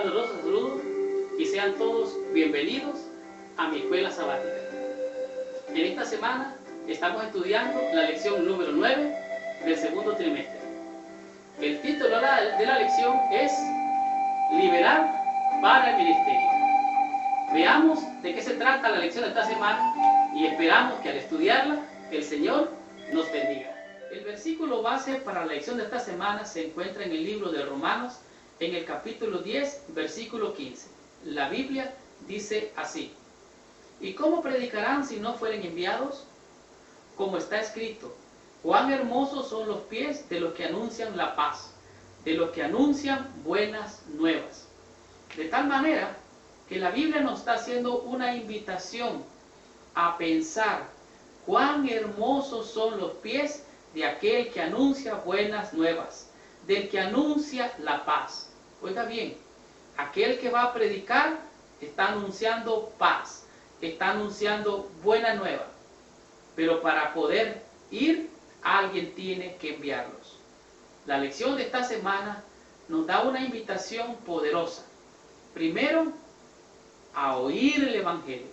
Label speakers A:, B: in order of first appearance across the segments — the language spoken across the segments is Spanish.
A: caluroso saludo y sean todos bienvenidos a mi escuela sabática. En esta semana estamos estudiando la lección número 9 del segundo trimestre. El título de la lección es Liberar para el Ministerio. Veamos de qué se trata la lección de esta semana y esperamos que al estudiarla el Señor nos bendiga. El versículo base para la lección de esta semana se encuentra en el libro de Romanos, en el capítulo 10, versículo 15. La Biblia dice así: ¿Y cómo predicarán si no fueren enviados? Como está escrito: cuán hermosos son los pies de los que anuncian la paz, de los que anuncian buenas nuevas. De tal manera que la Biblia nos está haciendo una invitación a pensar cuán hermosos son los pies de aquel que anuncia buenas nuevas, del que anuncia la paz. Oiga bien, aquel que va a predicar está anunciando paz, está anunciando buena nueva, pero para poder ir, alguien tiene que enviarlos. La lección de esta semana nos da una invitación poderosa. Primero, a oír el Evangelio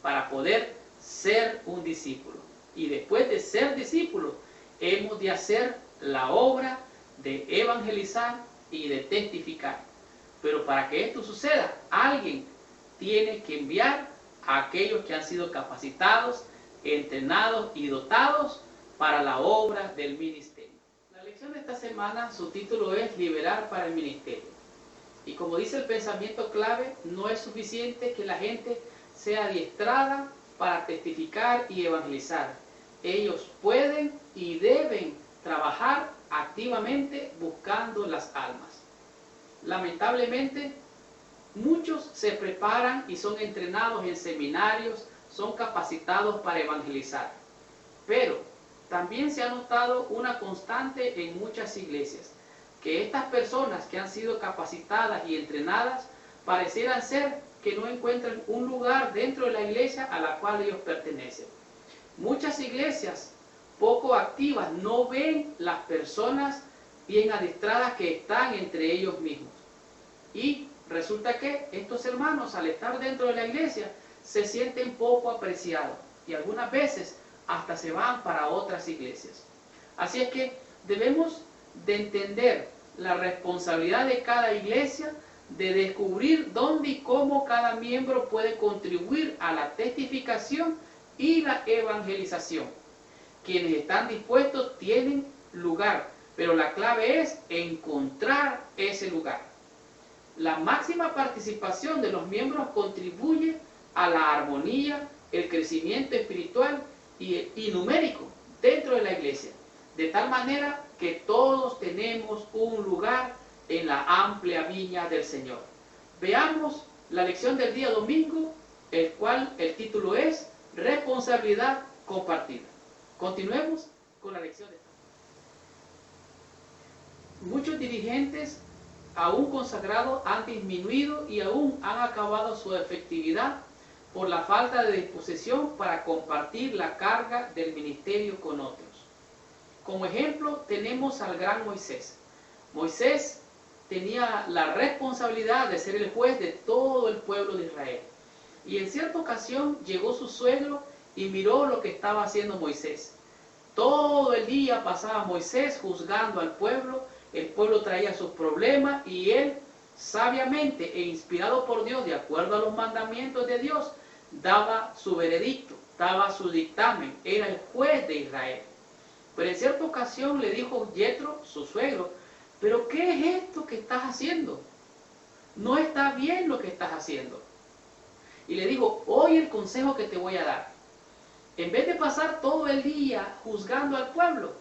A: para poder ser un discípulo. Y después de ser discípulo, hemos de hacer la obra de evangelizar y de testificar. Pero para que esto suceda, alguien tiene que enviar a aquellos que han sido capacitados, entrenados y dotados para la obra del ministerio. La lección de esta semana, su título es Liberar para el Ministerio. Y como dice el pensamiento clave, no es suficiente que la gente sea adiestrada para testificar y evangelizar. Ellos pueden y deben trabajar activamente buscando las almas. Lamentablemente, muchos se preparan y son entrenados en seminarios, son capacitados para evangelizar. Pero también se ha notado una constante en muchas iglesias, que estas personas que han sido capacitadas y entrenadas parecieran ser que no encuentran un lugar dentro de la iglesia a la cual ellos pertenecen. Muchas iglesias poco activas no ven las personas bien adiestradas que están entre ellos mismos. Y resulta que estos hermanos, al estar dentro de la iglesia, se sienten poco apreciados y algunas veces hasta se van para otras iglesias. Así es que debemos de entender la responsabilidad de cada iglesia de descubrir dónde y cómo cada miembro puede contribuir a la testificación y la evangelización. Quienes están dispuestos tienen lugar, pero la clave es encontrar ese lugar. La máxima participación de los miembros contribuye a la armonía, el crecimiento espiritual y numérico dentro de la iglesia, de tal manera que todos tenemos un lugar en la amplia viña del Señor. Veamos la lección del día domingo, el cual el título es Responsabilidad compartida. Continuemos con la lección de esta semana. Muchos dirigentes aún consagrados han disminuido y aún han acabado su efectividad por la falta de disposición para compartir la carga del ministerio con otros. Como ejemplo tenemos al gran Moisés. Moisés tenía la responsabilidad de ser el juez de todo el pueblo de Israel. Y en cierta ocasión llegó su suegro y miró lo que estaba haciendo Moisés. Todo el día pasaba Moisés juzgando al pueblo, el pueblo traía sus problemas y él, sabiamente e inspirado por Dios, de acuerdo a los mandamientos de Dios, daba su veredicto, daba su dictamen, era el juez de Israel. Pero en cierta ocasión le dijo Yetro, su suegro: ¿pero qué es esto que estás haciendo? No está bien lo que estás haciendo. Y le dijo: oye el consejo que te voy a dar. En vez de pasar todo el día juzgando al pueblo,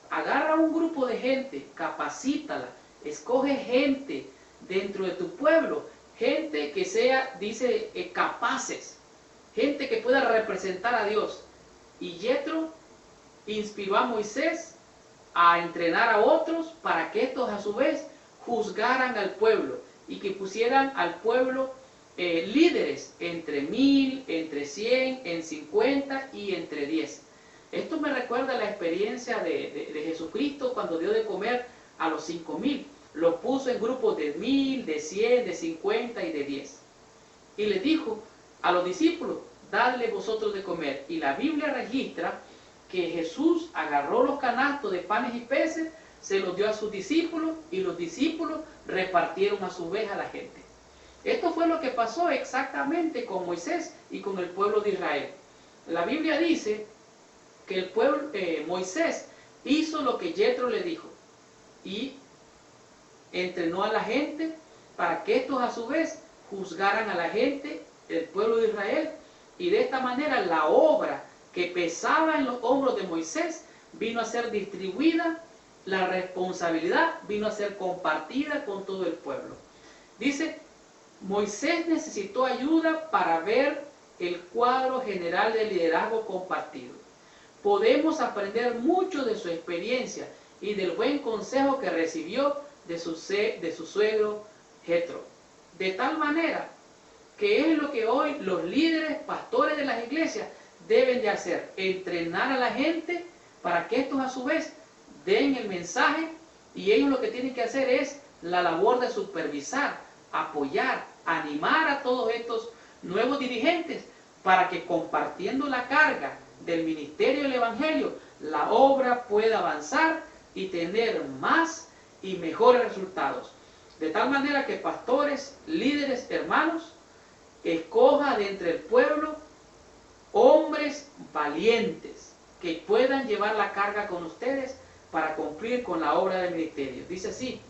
A: agarra un grupo de gente, capacítala, escoge gente dentro de tu pueblo, gente que sea, dice, capaces, gente que pueda representar a Dios. Y Yetro inspiró a Moisés a entrenar a otros para que estos a su vez juzgaran al pueblo y que pusieran al pueblo líderes entre 1000, entre 100, en 50 y entre 10. Esto me recuerda a la experiencia de Jesucristo cuando dio de comer a los 5000. Los puso en grupos de 1000, de 100, de 50 y de 10. Y les dijo a los discípulos, dadle vosotros de comer. Y la Biblia registra que Jesús agarró los canastos de panes y peces, se los dio a sus discípulos y los discípulos repartieron a su vez a la gente. Esto fue lo que pasó exactamente con Moisés y con el pueblo de Israel. La Biblia dice que el pueblo, Moisés hizo lo que Yetro le dijo y entrenó a la gente para que estos a su vez juzgaran a la gente, el pueblo de Israel, y de esta manera la obra que pesaba en los hombros de Moisés vino a ser distribuida, la responsabilidad vino a ser compartida con todo el pueblo. Dice, Moisés necesitó ayuda para ver el cuadro general del liderazgo compartido. Podemos aprender mucho de su experiencia y del buen consejo que recibió de su suegro Jetro. De tal manera que es lo que hoy los líderes, pastores de las iglesias deben de hacer, entrenar a la gente para que estos a su vez den el mensaje, y ellos lo que tienen que hacer es la labor de supervisar, apoyar, animar a todos estos nuevos dirigentes para que compartiendo la carga del ministerio del evangelio, la obra pueda avanzar y tener más y mejores resultados. De tal manera que pastores, líderes, hermanos, escoja de entre el pueblo hombres valientes que puedan llevar la carga con ustedes para cumplir con la obra del ministerio. Dice así,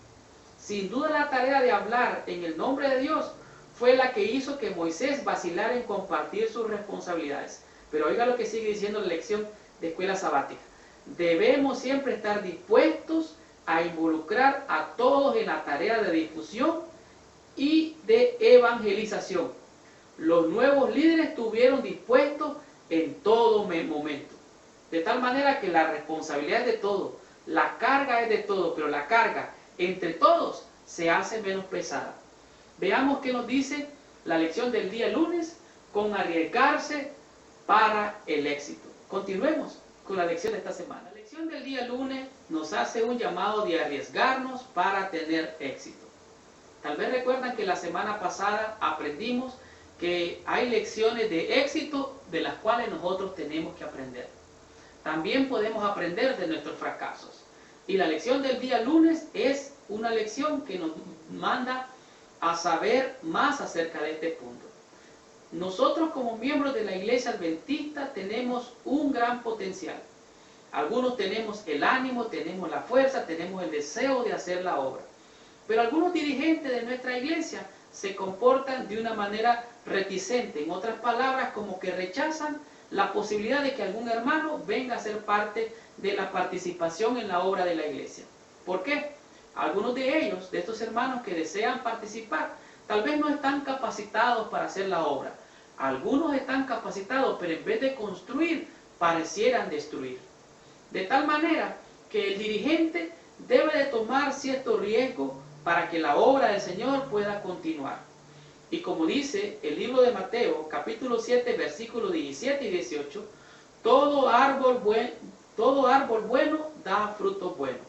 A: sin duda la tarea de hablar en el nombre de Dios fue la que hizo que Moisés vacilara en compartir sus responsabilidades. Pero oiga lo que sigue diciendo la lección de escuela sabática. Debemos siempre estar dispuestos a involucrar a todos en la tarea de difusión y de evangelización. Los nuevos líderes estuvieron dispuestos en todo momento. De tal manera que la responsabilidad es de todos, la carga es de todos, pero la carga entre todos se hace menos pesada. Veamos qué nos dice la lección del día lunes con arriesgarse para el éxito. Continuemos con la lección de esta semana. La lección del día lunes nos hace un llamado de arriesgarnos para tener éxito. Tal vez recuerdan que la semana pasada aprendimos que hay lecciones de éxito de las cuales nosotros tenemos que aprender. También podemos aprender de nuestros fracasos. Y la lección del día lunes es una lección que nos manda a saber más acerca de este punto. Nosotros como miembros de la Iglesia Adventista tenemos un gran potencial. Algunos tenemos el ánimo, tenemos la fuerza, tenemos el deseo de hacer la obra. Pero algunos dirigentes de nuestra iglesia se comportan de una manera reticente. En otras palabras, como que rechazan la posibilidad de que algún hermano venga a ser parte de la participación en la obra de la iglesia. ¿Por qué? Algunos de ellos, de estos hermanos que desean participar, tal vez no están capacitados para hacer la obra. Algunos están capacitados, pero en vez de construir, parecieran destruir. De tal manera que el dirigente debe de tomar cierto riesgo para que la obra del Señor pueda continuar. Y como dice el libro de Mateo, capítulo 7, versículos 17 y 18, todo árbol bueno da fruto bueno.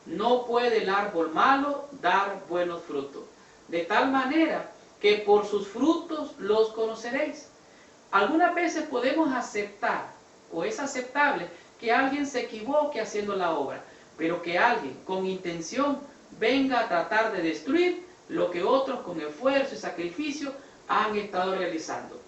A: No puede el árbol malo dar buenos frutos. De tal manera que por sus frutos los conoceréis. Algunas veces podemos aceptar, o es aceptable, que alguien se equivoque haciendo la obra, pero que alguien con intención venga a tratar de destruir lo que otros con esfuerzo y sacrificio han estado realizando.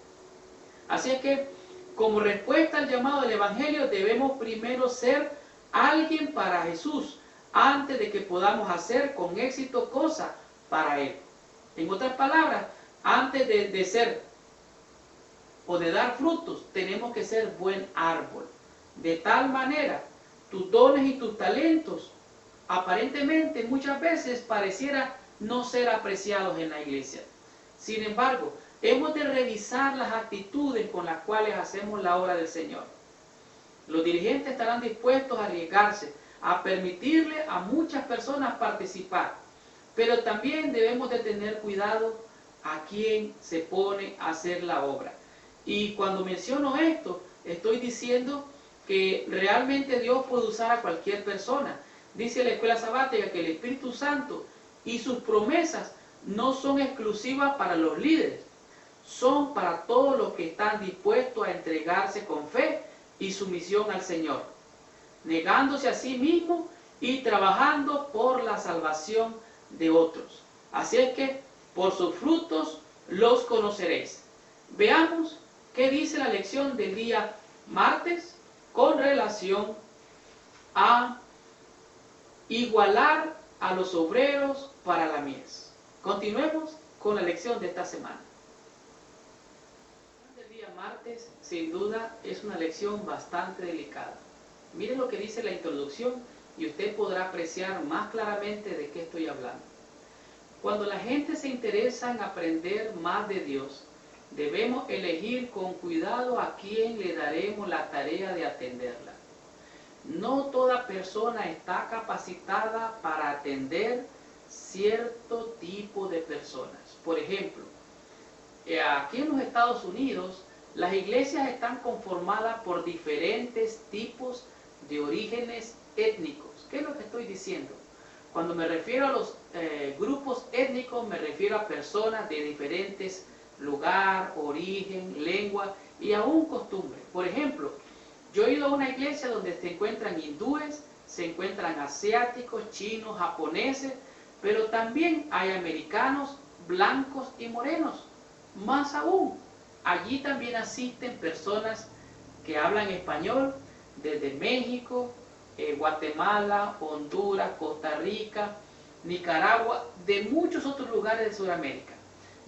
A: Así es que, como respuesta al llamado del Evangelio, debemos primero ser alguien para Jesús, antes de que podamos hacer con éxito cosas para Él. En otras palabras, antes de ser o de dar frutos, tenemos que ser buen árbol. De tal manera, tus dones y tus talentos, aparentemente muchas veces pareciera no ser apreciados en la iglesia. Sin embargo, hemos de revisar las actitudes con las cuales hacemos la obra del Señor. Los dirigentes estarán dispuestos a arriesgarse, a permitirle a muchas personas participar, pero también debemos de tener cuidado a quién se pone a hacer la obra. Y cuando menciono esto, estoy diciendo que realmente Dios puede usar a cualquier persona. Dice la escuela sabática que el Espíritu Santo Y sus promesas no son exclusivas para los líderes, son para todos los que están dispuestos a entregarse con fe y sumisión al Señor, negándose a sí mismos y trabajando por la salvación de otros. Así es que por sus frutos los conoceréis. Veamos qué dice la lección del día martes con relación a igualar a los obreros para la mies. Continuemos con la lección de esta semana. El día martes, sin duda, es una lección bastante delicada. Miren lo que dice la introducción y usted podrá apreciar más claramente de qué estoy hablando. Cuando la gente se interesa en aprender más de Dios, debemos elegir con cuidado a quién le daremos la tarea de atenderla. No toda persona está capacitada para atender cierto tipo de personas. Por ejemplo, aquí en los Estados Unidos, las iglesias están conformadas por diferentes tipos de orígenes étnicos. ¿Qué es lo que estoy diciendo? Cuando me refiero a los grupos étnicos, me refiero a personas de diferentes lugar, origen, lengua y aún costumbre. Por ejemplo, yo he ido a una iglesia donde se encuentran hindúes, se encuentran asiáticos, chinos, japoneses, pero también hay americanos, blancos y morenos. Más aún, allí también asisten personas que hablan español desde México, Guatemala, Honduras, Costa Rica, Nicaragua, de muchos otros lugares de Sudamérica.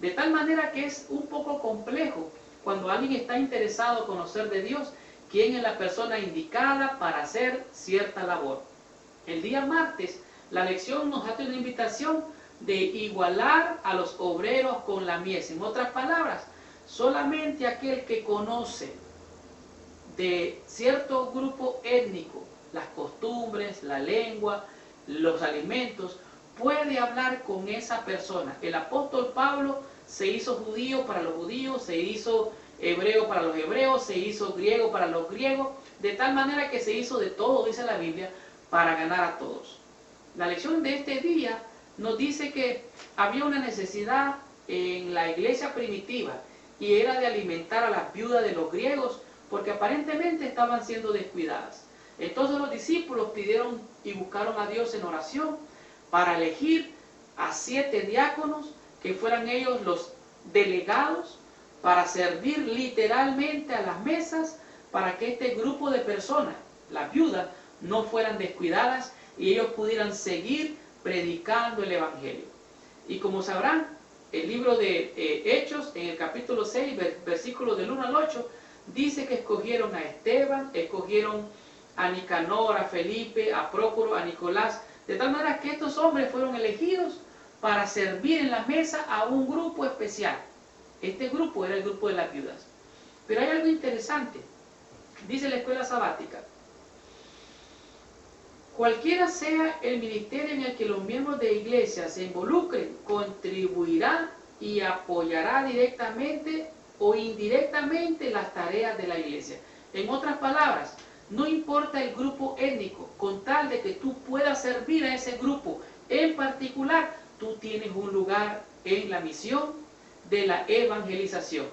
A: De tal manera que es un poco complejo cuando alguien está interesado en conocer de Dios, quién es la persona indicada para hacer cierta labor. El día martes, la lección nos hace una invitación de igualar a los obreros con la mies. En otras palabras, solamente aquel que conoce de cierto grupo étnico, las costumbres, la lengua, los alimentos, puede hablar con esa persona. El apóstol Pablo se hizo judío para los judíos, se hizo hebreo para los hebreos, se hizo griego para los griegos, de tal manera que se hizo de todo, dice la Biblia, para ganar a todos. La lección de este día nos dice que había una necesidad en la iglesia primitiva y era de alimentar a las viudas de los griegos porque aparentemente estaban siendo descuidadas. Entonces los discípulos pidieron y buscaron a Dios en oración para elegir a 7 diáconos que fueran ellos los delegados para servir literalmente a las mesas para que este grupo de personas, las viudas, no fueran descuidadas y ellos pudieran seguir predicando el Evangelio. Y como sabrán, el libro de Hechos, en el capítulo 6, versículos del 1 al 8, dice que escogieron a Esteban, escogieron a Nicanor, a Felipe, a Prócoro, a Nicolás, de tal manera que estos hombres fueron elegidos para servir en la mesa a un grupo especial. Este grupo era el grupo de las viudas. Pero hay algo interesante, dice la escuela sabática: cualquiera sea el ministerio en el que los miembros de iglesia se involucren, contribuirá y apoyará directamente o indirectamente las tareas de la iglesia. En otras palabras, no importa el grupo étnico, con tal de que tú puedas servir a ese grupo en particular, tú tienes un lugar en la misión de la evangelización.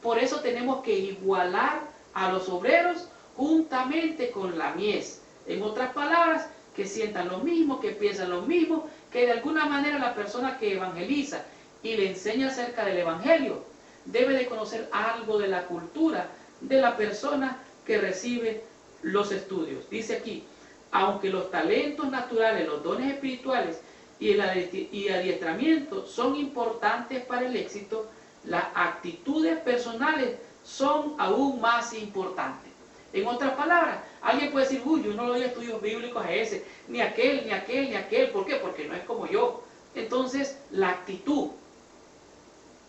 A: Por eso tenemos que igualar a los obreros juntamente con la mies. En otras palabras, que sientan lo mismo, que piensan lo mismo, que de alguna manera la persona que evangeliza y le enseña acerca del evangelio debe de conocer algo de la cultura de la persona que recibe los estudios. Dice aquí: aunque los talentos naturales, los dones espirituales y el adiestramiento son importantes para el éxito, las actitudes personales son aún más importantes. En otras palabras, alguien puede decir: uy, yo no doy estudios bíblicos a ese, ni aquel, ni aquel, ni aquel. ¿Por qué? Porque no es como yo. Entonces, la actitud.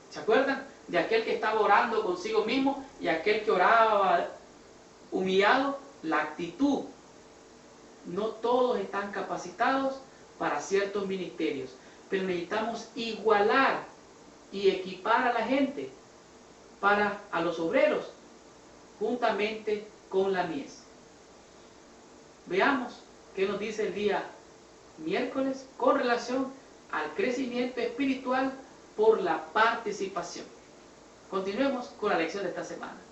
A: ¿Se acuerdan? De aquel que estaba orando consigo mismo y aquel que oraba humillado. La actitud. No todos están capacitados para ciertos ministerios, pero necesitamos igualar y equipar a la gente, a los obreros, juntamente con la mies. Veamos qué nos dice el día miércoles con relación al crecimiento espiritual por la participación. Continuemos con la lección de esta semana.